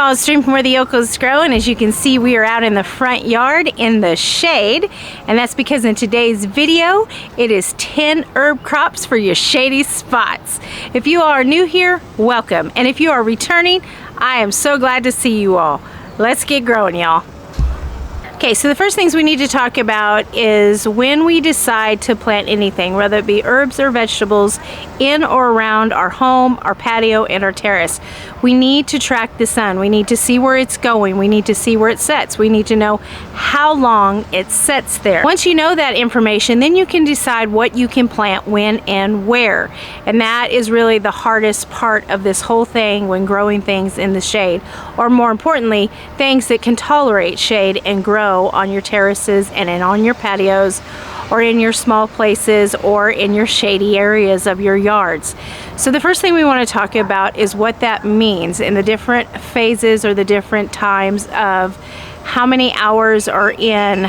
y'all, it's Stream from Where the YoCals Grow, and as you can see, we are out in the front yard in the shade, and that's because in today's video, it is 10 herb crops for your shady spots. If you are new here, welcome, and if you are returning, I am so glad to see you all. Let's get growing, y'all. Okay, so the first things we need to talk about is when we decide to plant anything, whether it be herbs or vegetables, in or around our home, our patio, and our terrace. We need to track the sun. We need to see where it's going. We need to see where it sets. We need to know how long it sets there. Once you know that information, then you can decide what you can plant when and where. And that is really the hardest part of this whole thing when growing things in the shade, or more importantly, things that can tolerate shade and grow on your terraces and on your patios, or in your small places, or in your shady areas of your yards. So the first thing we want to talk about is what that means in the different phases or the different times of how many hours are in,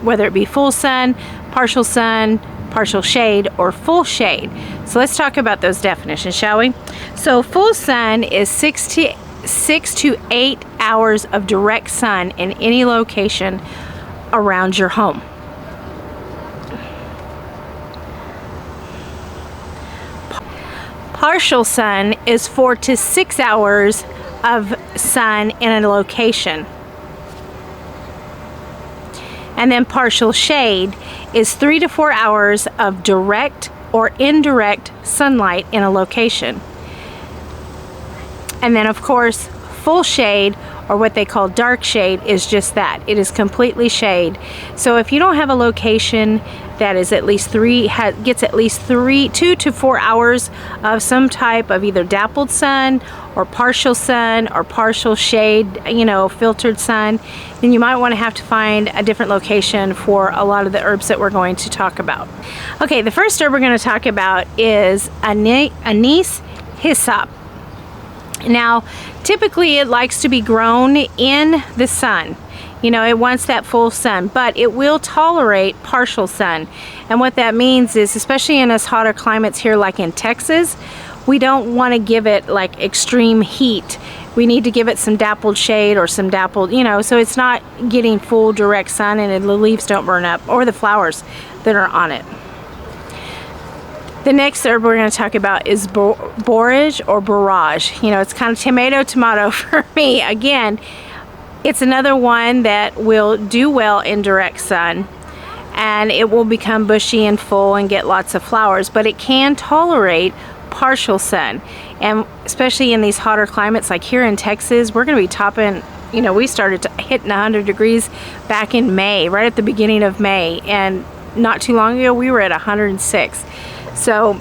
whether it be full sun, partial shade, or full shade. So let's talk about those definitions, shall we? So full sun is 6 to 8 hours of direct sun in any location around your home. Partial sun is 4 to 6 hours of sun in a location. And then partial shade is 3 to 4 hours of direct or indirect sunlight in a location. And then of course, full shade, or what they call dark shade, is just that. It is completely shade. So if you don't have a location that is at least gets at least 2 to 4 hours of some type of either dappled sun or partial shade, filtered sun, then you might want to have to find a different location for a lot of the herbs that we're going to talk about. Okay, the first herb we're going to talk about is Anise Hyssop. Now, typically it likes to be grown in the sun. It wants that full sun, but it will tolerate partial sun. And what that means is, especially in us hotter climates here like in Texas, we don't want to give it like extreme heat. We need to give it some dappled shade or some dappled, so it's not getting full direct sun and the leaves don't burn up, or the flowers that are on it. The next herb we're going to talk about is Borage or Borage. It's kind of tomato for me. Again, it's another one that will do well in direct sun, and it will become bushy and full and get lots of flowers, but it can tolerate partial sun. And especially in these hotter climates like here in Texas, we're going to be topping, we started hitting 100 degrees back in May, right at the beginning of May, and not too long ago we were at 106. So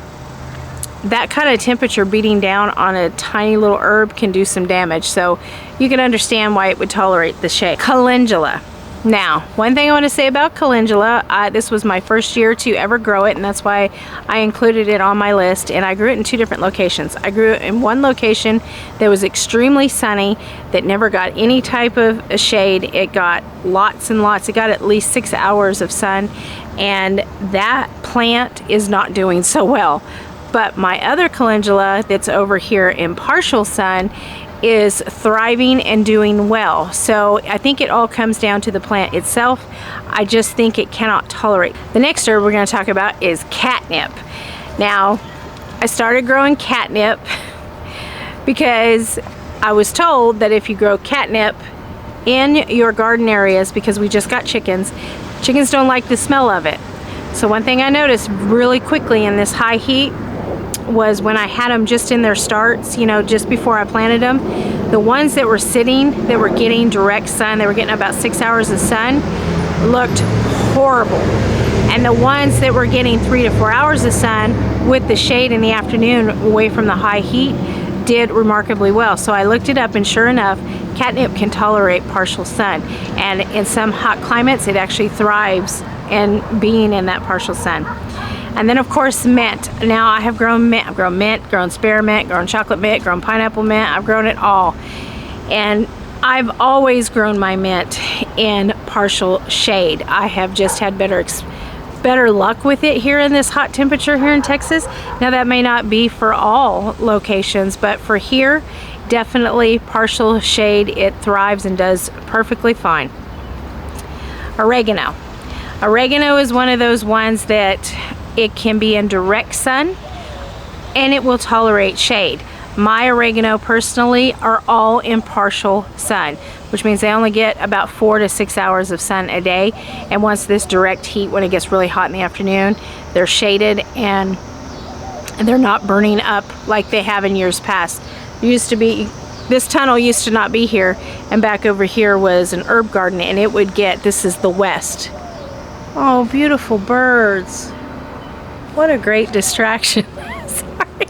that kind of temperature beating down on a tiny little herb can do some damage. So you can understand why it would tolerate the shade. Calendula. Now, one thing I want to say about calendula, this was my first year to ever grow it, and that's why I included it on my list. And I grew it in 2 different locations. I grew it in one location that was extremely sunny, that never got any type of shade. It got lots and lots. It got at least 6 hours of sun, and that plant is not doing so well. But my other calendula that's over here in partial sun is thriving and doing well. So I think it all comes down to the plant itself. I just think it cannot tolerate. The next herb we're going to talk about is catnip. Now, I started growing catnip because I was told that if you grow catnip in your garden areas, because we just got chickens don't like the smell of it. So one thing I noticed really quickly in this high heat was when I had them just in their starts, just before I planted them, the ones that were sitting, that were getting direct sun, they were getting about 6 hours of sun, looked horrible. And the ones that were getting 3 to 4 hours of sun with the shade in the afternoon away from the high heat did remarkably well. So I looked it up, and sure enough, catnip can tolerate partial sun. And in some hot climates, it actually thrives in being in that partial sun. And then of course mint. Now I have grown mint. I've grown mint, grown spearmint, grown chocolate mint, grown pineapple mint. I've grown it all. And I've always grown my mint in partial shade. I have just had better luck with it here in this hot temperature here in Texas. Now that may not be for all locations, but for here, definitely partial shade, it thrives and does perfectly fine. Oregano. Oregano is one of those ones that it can be in direct sun and it will tolerate shade. My oregano personally are all in partial sun, which means they only get about 4 to 6 hours of sun a day. And once this direct heat, when it gets really hot in the afternoon, they're shaded and they're not burning up like they have in years past. Used to be, this tunnel used to not be here, and back over here was an herb garden, and it would get, this is the west. Oh, beautiful birds. What a great distraction. Sorry.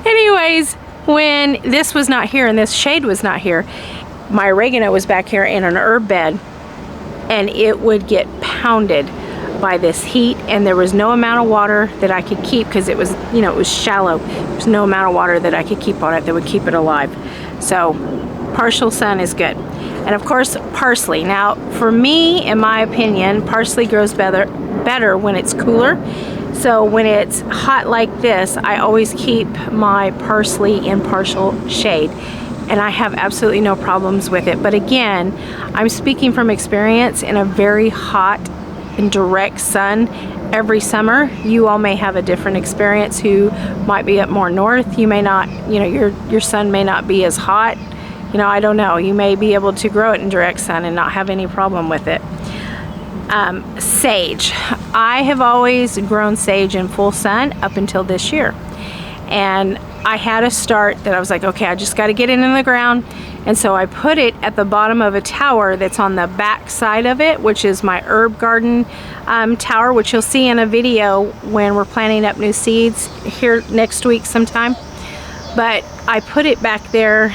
Anyways, when this was not here and this shade was not here, my oregano was back here in an herb bed, and it would get pounded by this heat, and there was no amount of water that I could keep, because it was, you know, it was shallow. There was no amount of water that I could keep on it that would keep it alive. So partial sun is good. And of course, parsley. Now for me, in my opinion, parsley grows better when it's cooler. So when it's hot like this, I always keep my parsley in partial shade, and I have absolutely no problems with it. But again, I'm speaking from experience. In a very hot and direct sun every summer, you all may have a different experience who might be up more north. You may not, you know, your sun may not be as hot. You know, I don't know. You may be able to grow it in direct sun and not have any problem with it. Sage. I have always grown sage in full sun up until this year. And I had a start that I was like, okay, I just got to get it in the ground. And so I put it at the bottom of a tower that's on the back side of it, which is my herb garden tower, which you'll see in a video when we're planting up new seeds here next week sometime. But I put it back there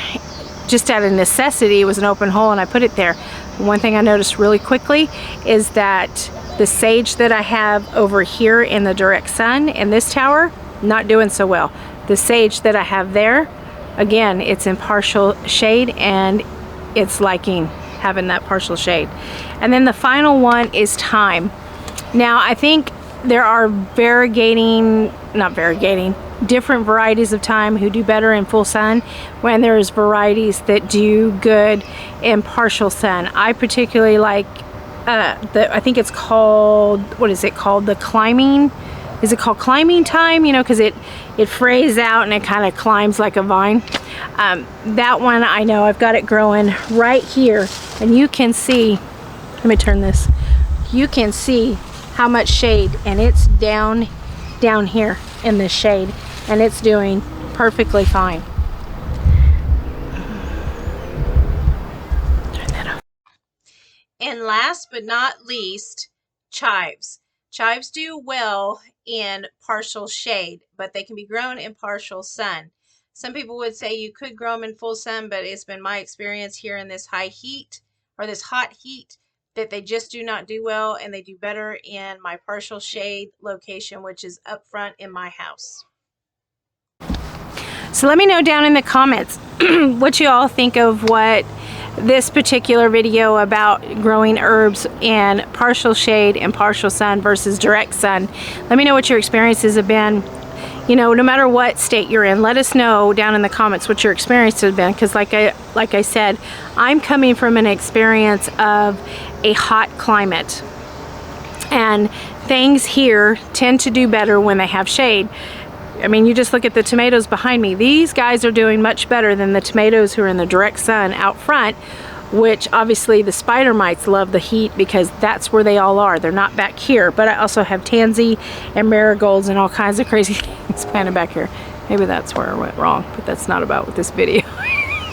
just out of necessity. It was an open hole, and I put it there. One thing I noticed really quickly is that the sage that I have over here in the direct sun in this tower, not doing so well. The sage that I have there, again, it's in partial shade, and it's liking having that partial shade. And then the final one is thyme. Now I think there are different varieties of thyme who do better in full sun, when there's varieties that do good in partial sun. I particularly like I think it's called, what is it called? The climbing, is it called climbing thyme? You know, because it frays out and it kind of climbs like a vine. That one, I know I've got it growing right here, and you can see, let me turn this, you can see how much shade, and it's down here in this shade, and it's doing perfectly fine. Turn that off. And last but not least, chives. Chives do well in partial shade, but they can be grown in partial sun. Some people would say you could grow them in full sun, but it's been my experience here in this high heat, or this hot heat, that they just do not do well, and they do better in my partial shade location, which is up front in my house. So let me know down in the comments what you all think of what this particular video about growing herbs in partial shade and partial sun versus direct sun. Let me know what your experiences have been. You know, no matter what state you're in, let us know down in the comments what your experience has been, because like I said, I'm coming from an experience of a hot climate, and things here tend to do better when they have shade. I mean, you just look at the tomatoes behind me. These guys are doing much better than the tomatoes who are in the direct sun out front, which obviously the spider mites love the heat, because that's where they all are. They're not back here. But I also have tansy and marigolds and all kinds of crazy things planted back here. Maybe that's where I went wrong, but that's not about what this video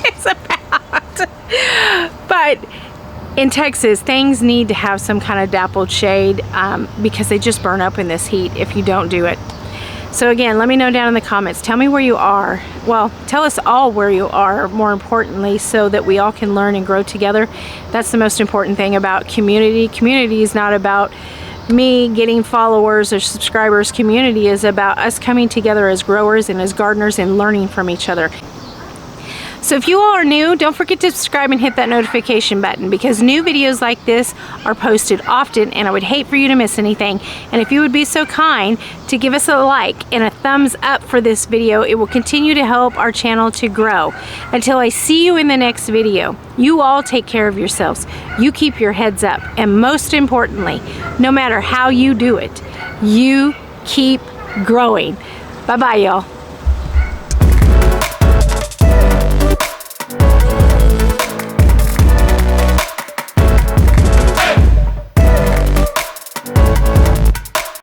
is about. But in Texas, things need to have some kind of dappled shade because they just burn up in this heat if you don't do it. So again, let me know down in the comments. Tell me where you are. Well, tell us all where you are, more importantly, so that we all can learn and grow together. That's the most important thing about community. Community is not about me getting followers or subscribers. Community is about us coming together as growers and as gardeners and learning from each other. So if you all are new, don't forget to subscribe and hit that notification button, because new videos like this are posted often and I would hate for you to miss anything. And if you would be so kind to give us a like and a thumbs up for this video, it will continue to help our channel to grow. Until I see you in the next video, you all take care of yourselves. You keep your heads up. And most importantly, no matter how you do it, you keep growing. Bye-bye, y'all.